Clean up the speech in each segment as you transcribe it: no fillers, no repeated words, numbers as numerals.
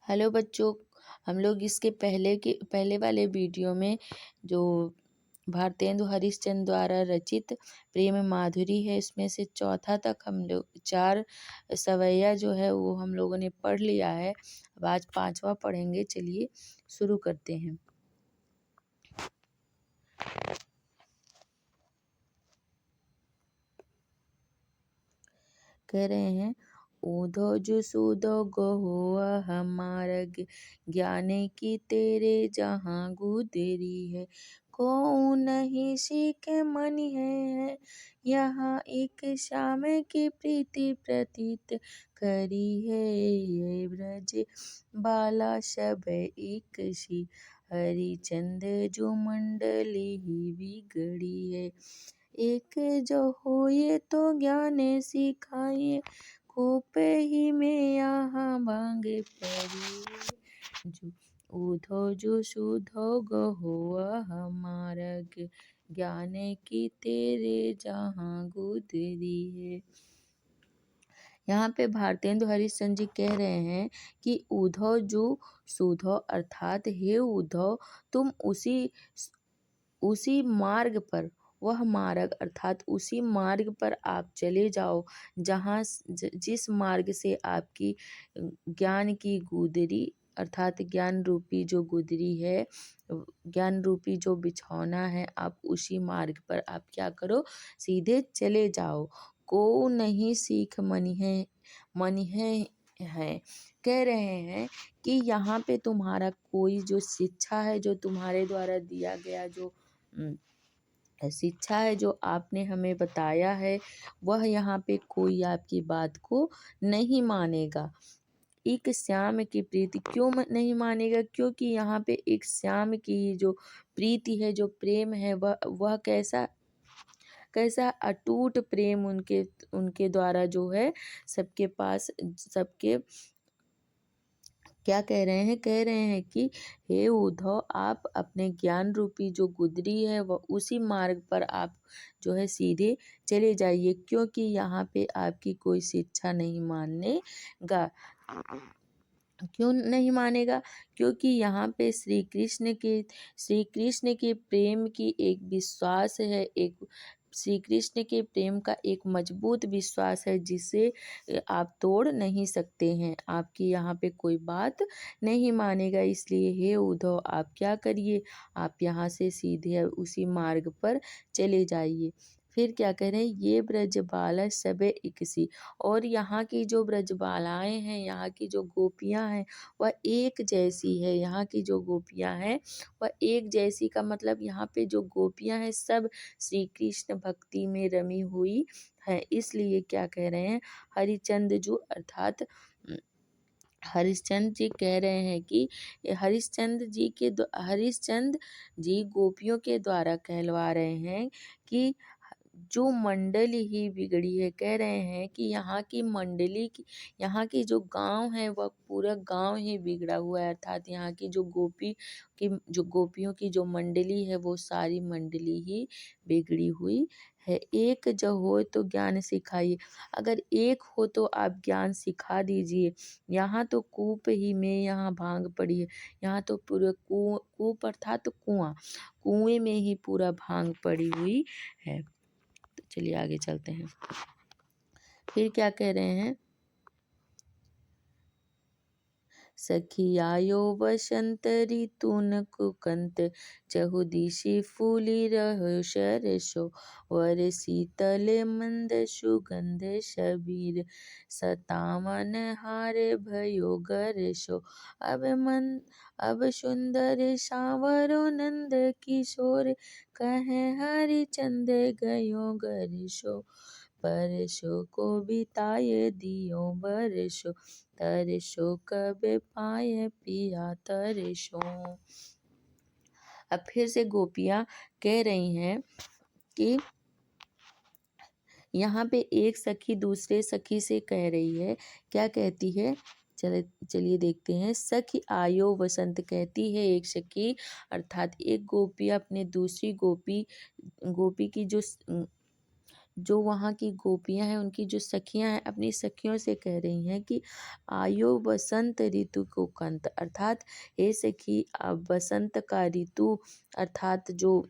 Hello बच्चों। हम लोग इसके पहले वाले वीडियो में जो भारतेंदु हरिश्चंद्र द्वारा रचित प्रेम माधुरी है, इसमें से चौथा तक हम लोग 4 सवैया जो है वो हम लोगों ने पढ़ लिया है। अब आज 5वां पढ़ेंगे। चलिए शुरू करते हैं। कह रहे हैं, ऊधो जो सूदो गहुआ हमारा ज्ञान की तेरे जहाँ गुदरी है, को नहीं सीख मन है यहाँ एक श्याम की प्रीति प्रतीत करी है, ये ब्रज बाला सब एक सी हरिचंद जो मंडली ही बिगड़ी है, एक जो होए तो ज्ञान सिखाए, खूपे ही में यहाँ भांगे पड़ी, जो ऊधो जो सुधो गहुआ हमारा ज्ञान की तेरे जहाँ गुदरी है। यहाँ पे भारतेंदु हरिश्चंद्र जी कह रहे हैं कि ऊधो जो सुधो अर्थात हे ऊधो, तुम उसी मार्ग पर, वह मार्ग अर्थात उसी मार्ग पर आप चले जाओ जहाँ जिस मार्ग से आपकी ज्ञान की गुदरी अर्थात ज्ञान रूपी जो गुदरी है, ज्ञान रूपी जो बिछौना है, आप उसी मार्ग पर आप क्या करो, सीधे चले जाओ। को नहीं सीख मन है। कह रहे हैं कि यहाँ पे तुम्हारा कोई जो शिक्षा है, जो तुम्हारे द्वारा दिया गया जो शिक्षा है, जो आपने हमें बताया है, वह यहाँ पे कोई आपकी बात को नहीं मानेगा। एक श्याम की प्रीति क्यों नहीं मानेगा? क्योंकि यहाँ पे एक श्याम की जो प्रीति है, जो प्रेम है, वह कैसा अटूट प्रेम उनके द्वारा जो है सबके पास, सबके क्या कह रहे हैं कि हे उद्धव, आप अपने ज्ञान रूपी जो गुदरी है वह उसी मार्ग पर आप जो है सीधे चले जाइए, क्योंकि यहाँ पे आपकी कोई शिक्षा नहीं मानेगा। क्यों नहीं मानेगा? क्योंकि यहाँ पे श्री कृष्ण के प्रेम की एक विश्वास है, एक श्री कृष्ण के प्रेम का एक मजबूत विश्वास है, जिसे आप तोड़ नहीं सकते हैं। आपकी यहाँ पे कोई बात नहीं मानेगा। इसलिए हे उद्धव, आप क्या करिए, आप यहाँ से सीधे उसी मार्ग पर चले जाइए। फिर क्या कह रहे हैं, ये ब्रजबाला सबे इकसी, और यहाँ की जो ब्रजबालाएं हैं, यहाँ की जो गोपियाँ हैं, वह एक जैसी है। यहाँ की जो गोपियाँ हैं वह एक जैसी का मतलब, यहाँ पे जो गोपियाँ हैं सब श्री कृष्ण भक्ति में रमी हुई है। इसलिए क्या कह रहे हैं, हरिचंद्र जो अर्थात हरिश्चंद्र जी कह रहे हैं कि हरिश्चंद्र जी गोपियों के द्वारा कहलवा रहे हैं कि जो मंडली ही बिगड़ी है। कह रहे हैं कि यहाँ की मंडली की, यहाँ की जो गांव है वह पूरा गांव ही बिगड़ा हुआ है, अर्थात यहाँ की जो गोपियों की जो मंडली है वो सारी मंडली ही बिगड़ी हुई है। एक जो हो तो ज्ञान सिखाइए, अगर एक हो तो आप ज्ञान सिखा दीजिए। यहाँ तो कूप ही में यहाँ भांग पड़ी है, यहाँ तो पूरे कूप अर्थात कुएं में ही पूरा भांग पड़ी हुई है। तो चलिए आगे चलते हैं। फिर क्या कह रहे हैं, सखियायो बसंत ऋतुन कुकंत, चहुदिशि फूली रहो सरसो, वर शीतल मंद सुगंध सबीर, सतावन हार भयो गरसो, अब सुंदर सांवरो नंद किशोर, कहे हरिचंद गयो गरसो, परसो को बिताए दियो बरसो, तरसो कब पाए पिया तरसो। अब फिर से गोपियां कह रही हैं कि यहाँ पे एक सखी दूसरे सखी से कह रही है, क्या कहती है, चलिए देखते हैं। सखी आयो वसंत, कहती है एक सखी अर्थात एक गोपी अपने दूसरी गोपी की जो जो वहाँ की गोपियाँ हैं, उनकी जो सखियाँ हैं, अपनी सखियों से कह रही हैं कि आयो बसंत ऋतु को कंत, अर्थात हे सखी, अब बसंत का ऋतु अर्थात जो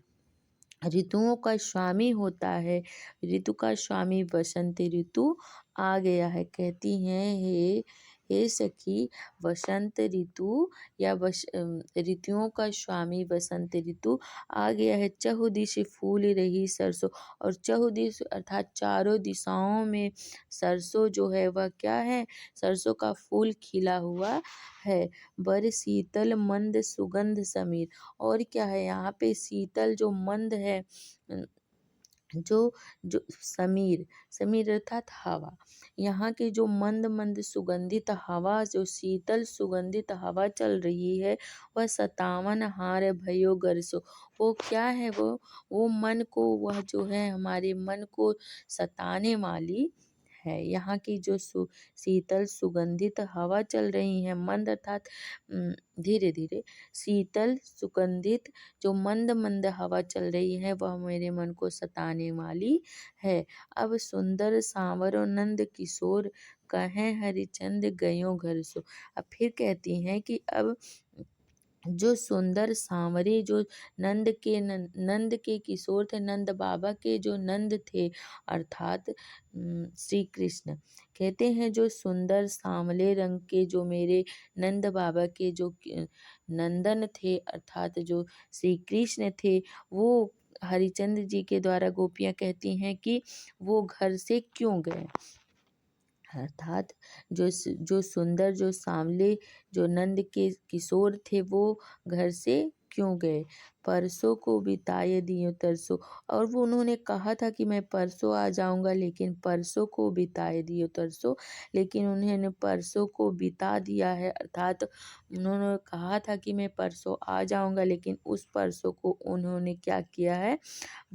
ऋतुओं का स्वामी होता है, ऋतु का स्वामी वसंत ऋतु आ गया है। कहती हैं हे हे सखी, वसंत ऋतु या ऋतुओं का स्वामी वसंत ऋतु आ गया है। चहुदिश फूल रही सरसों, और चहुदिश अर्थात चारों दिशाओं में सरसों जो है वह क्या है, सरसों का फूल खिला हुआ है। बर शीतल मंद सुगंध समीर, और क्या है यहाँ पे, शीतल जो मंद है, जो जो समीर, समीर अर्थात हवा, यहाँ की जो मंद मंद सुगंधित हवा, जो शीतल सुगंधित हवा चल रही है, वह सतावन हार भयो गरसो, वो क्या है, वो मन को, वह जो है हमारे मन को सताने वाली है। यहाँ की जो शीतल सुगंधित हवा चल रही है, मंद अर्थात धीरे धीरे, शीतल सुगंधित जो मंद मंद हवा चल रही है, वह मेरे मन को सताने वाली है। अब सुंदर सांवरो नंद किशोर, कहें हरिचंद गयो घर सो। अब फिर कहती हैं कि अब जो सुंदर सांवरे, जो नंद के किशोर थे, नंद बाबा के जो नंद थे, अर्थात श्री कृष्ण, कहते हैं जो सुंदर सांवले रंग के जो मेरे नंद बाबा के जो नंदन थे, अर्थात जो श्री कृष्ण थे, वो हरिचंद्र जी के द्वारा गोपियाँ कहती हैं कि वो घर से क्यों गए, अर्थात जो सुंदर जो सांवले जो नंद के किशोर थे, वो घर से क्यों गए। परसों को बिताए दियो तरसों, और वो उन्होंने कहा था कि मैं परसों आ जाऊंगा, लेकिन परसों को बिताए दियो तरसों, लेकिन उन्होंने परसों को बिता दिया है, अर्थात उन्होंने कहा था कि मैं परसों आ जाऊंगा, लेकिन उस परसों को उन्होंने क्या किया है,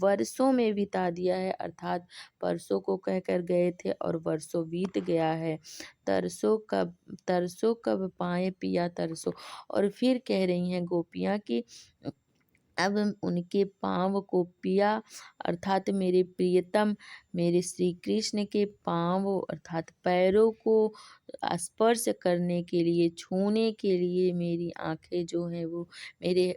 वर्षों में बिता दिया है, अर्थात परसों को कहकर गए थे और वर्षों बीत गया है। तरसों कब पाए पिया तरसों, और फिर कह रही हैं गोपियाँ कि अब उनके पाँव को पिया, अर्थात मेरे प्रियतम, मेरे श्री कृष्ण के पाँव अर्थात पैरों को स्पर्श करने के लिए, छूने के लिए मेरी आंखें जो हैं, वो मेरे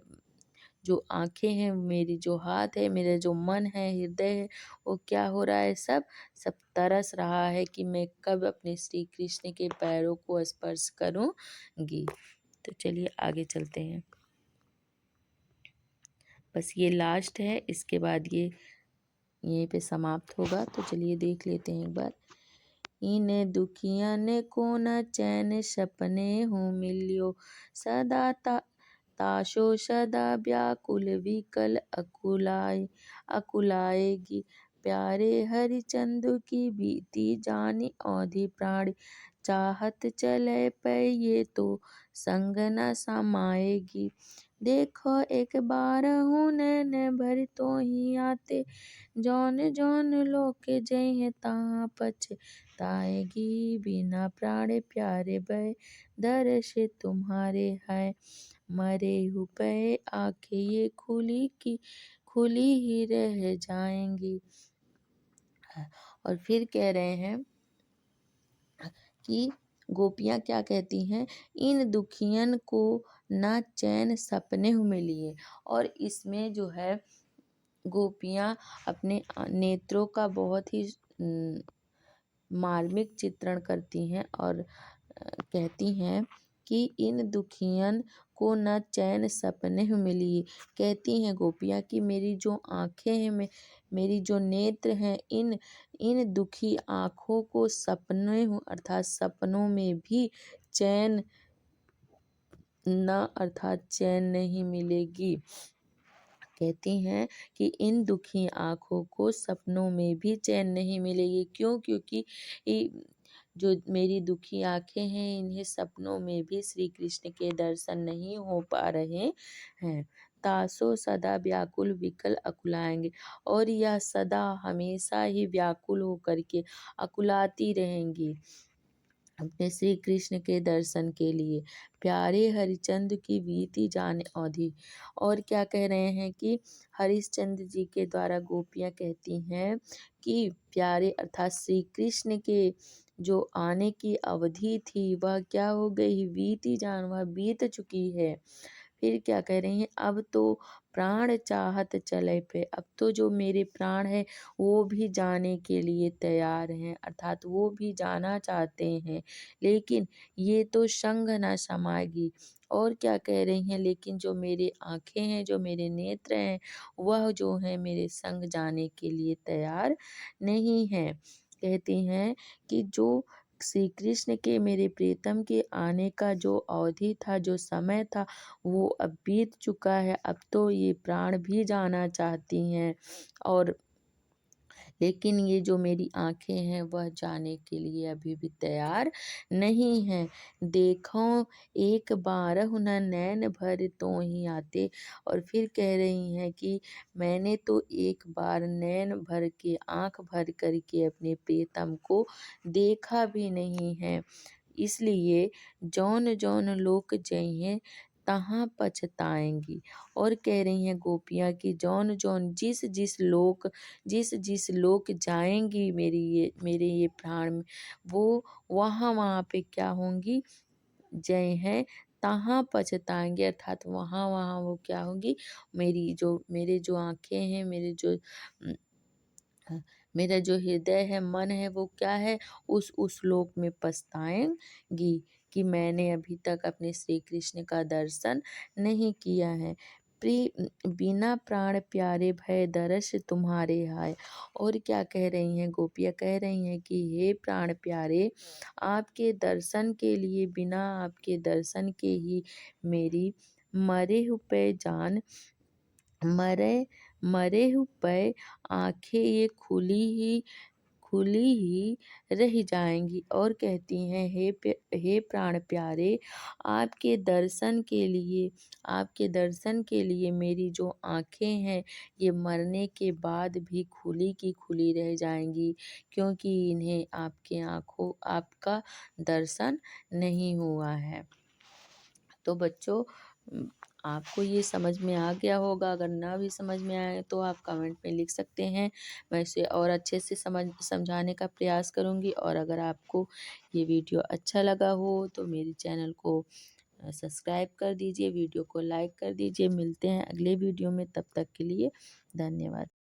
जो आंखें हैं, मेरी जो हाथ है, मेरा जो मन है, हृदय है, वो क्या हो रहा है, सब सब तरस रहा है कि मैं कब अपने श्री कृष्ण के पैरों को स्पर्श करूंगी। तो चलिए आगे चलते हैं। बस ये लास्ट है, इसके बाद ये यहीं पे समाप्त होगा। तो चलिए देख लेते हैं एक बार। इन दुखियन को न चैन सपने हूँ मिलियो, सदा ताशो सदा व्याकुल विकल अकुलाएगी, प्यारे हरिचंद की बीती जानी औधी प्राण, चाहत चले पे ये तो संग न समाएगी, देखो एक बार हूँ नैन भर तो ही आते, जौन जौन लोके जय ता पछताएगी, बिना प्राण प्यारे भय दर्श तुम्हारे है, मरे हुए आंखें ये खुली ही रह जाएंगी। और फिर कह रहे हैं कि गोपियाँ क्या कहती हैं, इन दुखियन को ना चैन सपने में लिए, और इसमें जो है गोपियाँ अपने नेत्रों का बहुत ही मार्मिक चित्रण करती हैं और कहती हैं कि इन दुखियन को न चैन सपने मिली, कहती हैं गोपियाँ कि मेरी जो आंखें हैं, मेरी जो नेत्र हैं, इन दुखी आँखों को सपने अर्थात सपनों में भी चैन न अर्थात चैन नहीं मिलेगी। कहती हैं कि इन दुखी आँखों को सपनों में भी चैन नहीं मिलेगी। क्यों? क्योंकि जो मेरी दुखी आँखें हैं, इन्हें सपनों में भी श्री कृष्ण के दर्शन नहीं हो पा रहे हैं। तासो सदा व्याकुल विकल अकुलाएंगे, और यह सदा हमेशा ही व्याकुल होकर के अकुलाती रहेंगी। अपने श्री कृष्ण के दर्शन के लिए। प्यारे हरिश्चंद्र की बीती जाने अवधि। और क्या कह रहे हैं कि हरिश्चंद्र जी के द्वारा गोपियाँ कहती हैं कि प्यारे अर्थात श्री कृष्ण के जो आने की अवधि थी वह क्या हो गई, बीती जान वह बीत चुकी है। फिर क्या कह रही हैं, अब तो प्राण चाहत चले पे, अब तो जो मेरे प्राण है वो भी जाने के लिए तैयार हैं, अर्थात वो भी जाना चाहते हैं, लेकिन ये तो संग न समाएगी। और क्या कह रही हैं, लेकिन जो मेरे आँखें हैं, जो मेरे नेत्र हैं, वह जो है मेरे संग जाने के लिए तैयार नहीं हैं। कहती हैं कि जो श्री कृष्ण के मेरे प्रीतम के आने का जो अवधि था, जो समय था, वो अब बीत चुका है। अब तो ये प्राण भी जाना चाहती हैं, और लेकिन ये जो मेरी आँखें हैं वह जाने के लिए अभी भी तैयार नहीं हैं। देखो एक बारहु न नैन भर तोहि आते। और फिर कह रही हैं कि मैंने तो एक बार नैन भर के, आँख भर कर के अपने प्रियतम को देखा भी नहीं है। इसलिए जौन जौन लोक जइहें तहाँ पछताएंगी। और कह रही हैं गोपियाँ कि जौन जौन जिस जिस लोक जाएंगी मेरे ये प्राण, वो वहाँ वहाँ पे क्या होंगी, जय हैं तहाँ पछताएंगे, अर्थात वहाँ वहाँ वो क्या होंगी, मेरे जो आँखें हैं, अ, मेरा जो हृदय है, मन है, वो क्या है, उस लोक में पछताएंगी कि मैंने अभी तक अपने श्री कृष्ण का दर्शन नहीं किया है। बिना प्राण प्यारे भय दरस तुम्हारे हाय। और क्या कह रही हैं गोपियाँ, कह रही हैं कि हे प्राण प्यारे, आपके दर्शन के लिए, बिना आपके दर्शन के ही मेरी मरे हुए जान, मरे मरे हुए आँखें ये खुली ही रह जाएँगी। और कहती हैं हे प्राण प्यारे, आपके दर्शन के लिए मेरी जो आँखें हैं ये मरने के बाद भी खुली की खुली रह जाएँगी, क्योंकि इन्हें आपका दर्शन नहीं हुआ है। तो बच्चों, आपको ये समझ में आ गया होगा। अगर ना भी समझ में आए तो आप कमेंट में लिख सकते हैं, मैं इसे और अच्छे से समझाने का प्रयास करूँगी। और अगर आपको ये वीडियो अच्छा लगा हो तो मेरे चैनल को सब्सक्राइब कर दीजिए, वीडियो को लाइक कर दीजिए। मिलते हैं अगले वीडियो में, तब तक के लिए धन्यवाद।